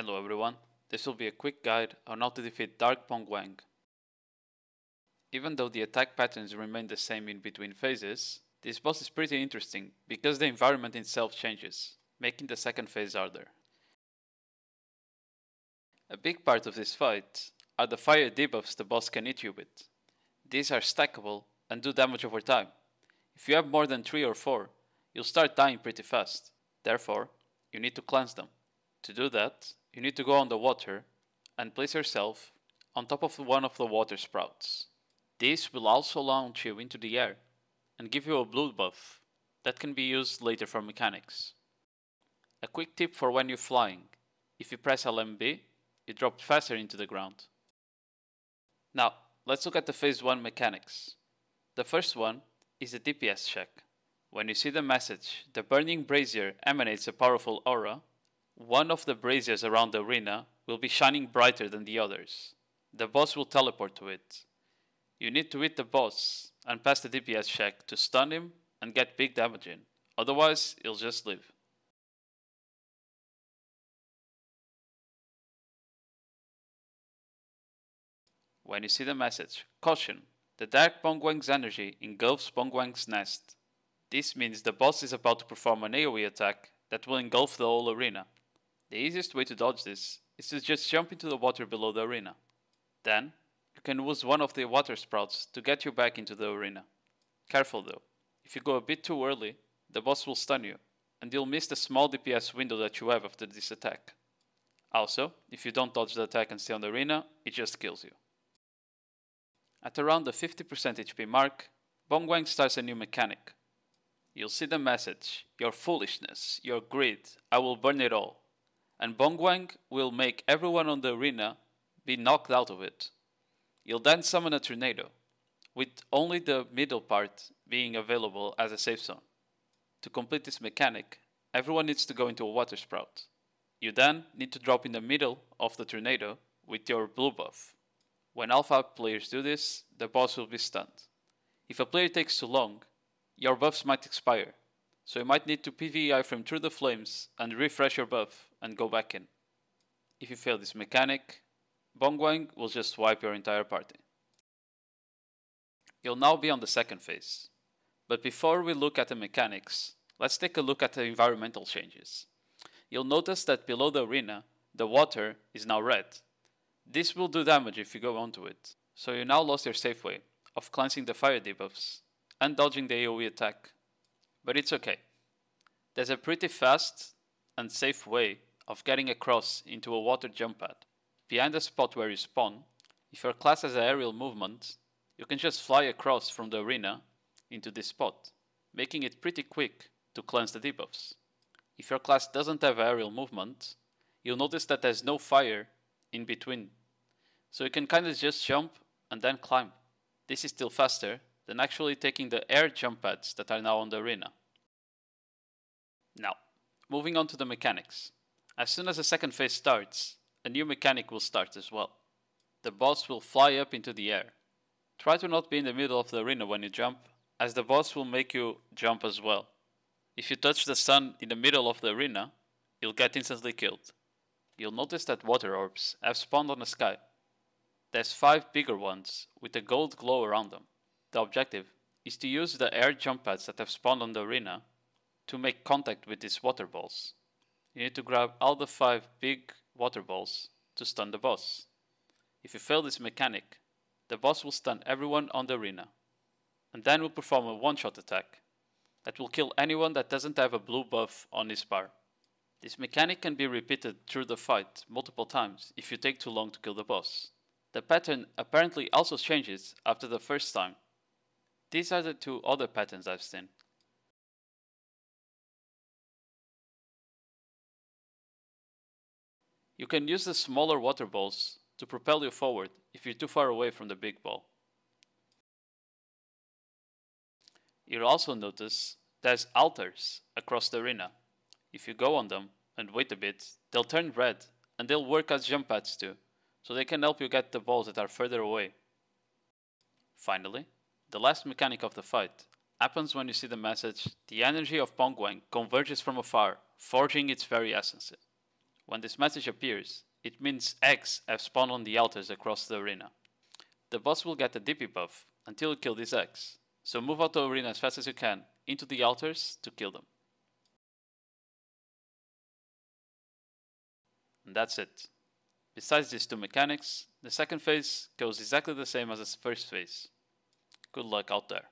Hello everyone, this will be a quick guide on how to defeat Dark Bonghwang. Even though the attack patterns remain the same in between phases, this boss is pretty interesting because the environment itself changes, making the second phase harder. A big part of this fight are the fire debuffs the boss can hit you with. These are stackable and do damage over time. If you have more than 3 or 4, you'll start dying pretty fast. Therefore, you need to cleanse them. To do that, you need to go on the water and place yourself on top of one of the water sprouts. This will also launch you into the air and give you a blue buff that can be used later for mechanics. A quick tip for when you're flying: if you press LMB, you drop faster into the ground. Now, let's look at the phase 1 mechanics. The first one is the DPS check. When you see the message, the burning brazier emanates a powerful aura, one of the braziers around the arena will be shining brighter than the others. The boss will teleport to it. You need to hit the boss and pass the DPS check to stun him and get big damage in, otherwise he'll just live. When you see the message, caution, the Dark Bonghwang's energy engulfs Bonghwang's nest. This means the boss is about to perform an AoE attack that will engulf the whole arena. The easiest way to dodge this is to just jump into the water below the arena. Then, you can use one of the water sprouts to get you back into the arena. Careful though, if you go a bit too early, the boss will stun you, and you'll miss the small DPS window that you have after this attack. Also, if you don't dodge the attack and stay on the arena, it just kills you. At around the 50% HP mark, Bonghwang starts a new mechanic. You'll see the message, your foolishness, your greed, I will burn it all. And Bonghwang will make everyone on the arena be knocked out of it. You'll then summon a tornado, with only the middle part being available as a safe zone. To complete this mechanic, everyone needs to go into a water sprout. You then need to drop in the middle of the tornado with your blue buff. When alpha players do this, the boss will be stunned. If a player takes too long, your buffs might expire, so you might need to PvE iframe through the flames and refresh your buff and go back in. If you fail this mechanic, Bonghwang will just wipe your entire party. You'll now be on the second phase. But before we look at the mechanics, let's take a look at the environmental changes. You'll notice that below the arena, the water is now red. This will do damage if you go onto it, so you now lost your safe way of cleansing the fire debuffs and dodging the AoE attack. But it's okay. There's a pretty fast and safe way of getting across into a water jump pad. Behind the spot where you spawn, if your class has an aerial movement, you can just fly across from the arena into this spot, making it pretty quick to cleanse the debuffs. If your class doesn't have aerial movement, you'll notice that there's no fire in between, so you can kinda just jump and then climb. This is still faster than actually taking the air jump pads that are now on the arena. Now, moving on to the mechanics. As soon as the second phase starts, a new mechanic will start as well. The boss will fly up into the air. Try to not be in the middle of the arena when you jump, as the boss will make you jump as well. If you touch the sun in the middle of the arena, you'll get instantly killed. You'll notice that water orbs have spawned on the sky. There's 5 bigger ones with a gold glow around them. The objective is to use the air jump pads that have spawned on the arena to make contact with these water balls. You need to grab all the 5 big water balls to stun the boss. If you fail this mechanic, the boss will stun everyone on the arena, and then will perform a one-shot attack that will kill anyone that doesn't have a blue buff on his bar. This mechanic can be repeated through the fight multiple times if you take too long to kill the boss. The pattern apparently also changes after the first time. These are the 2 other patterns I've seen. You can use the smaller water balls to propel you forward if you're too far away from the big ball. You'll also notice there's altars across the arena. If you go on them and wait a bit, they'll turn red and they'll work as jump pads too, so they can help you get the balls that are further away. Finally, the last mechanic of the fight happens when you see the message, the energy of Bonghwang converges from afar, forging its very essence. When this message appears, it means eggs have spawned on the altars across the arena. The boss will get a DP buff until you kill these eggs, so move out the arena as fast as you can into the altars to kill them. And that's it. Besides these two mechanics, the second phase goes exactly the same as the first phase. Good luck out there.